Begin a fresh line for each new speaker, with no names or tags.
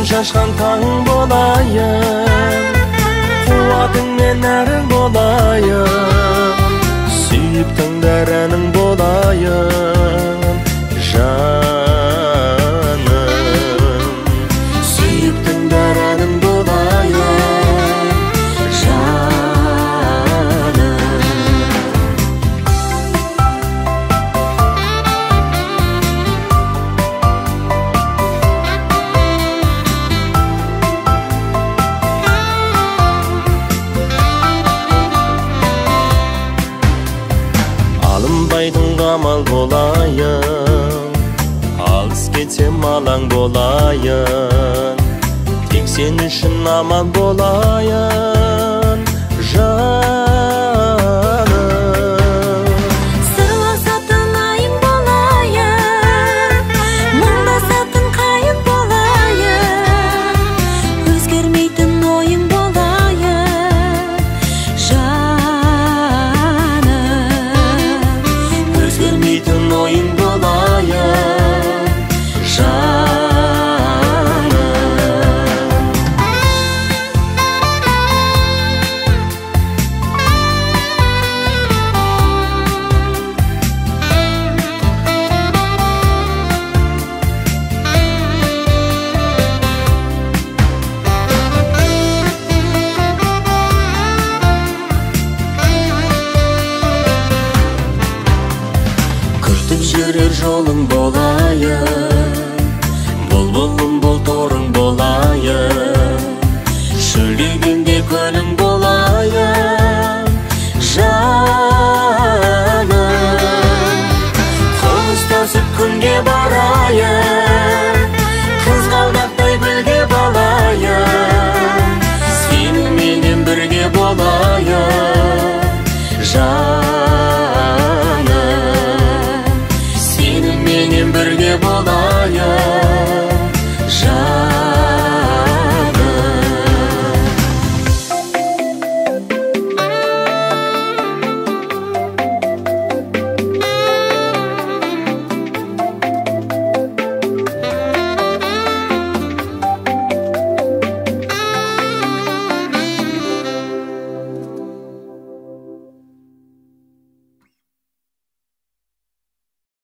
Şaşkan tağın bolayım, kuvvatın men erің bolayım, sүйіп тыңдарының bolayım, жаным, sүйіп тыңдарының bolayım, жаным. Alınбайтын қамал болайын, алыс кетсем алаң болайын, тек сен үшін аман болайын, жаным.
Сырласатын айың болайын, мұңдасатын қайың болайын, өзгермейтін ойың болайын, жаным.
Өзгермейтін ойың болайын, жаным. Күтіп жүрер жолың болайын, бұлбұлым бол торың болайын, шөлдегенде көлің болайын, жаным. Қол ұстасып күнге барайын, қызғалдақтай гүлге балайын, сеніменен бірге болайын, жаным. Сеніменен бірге болайын.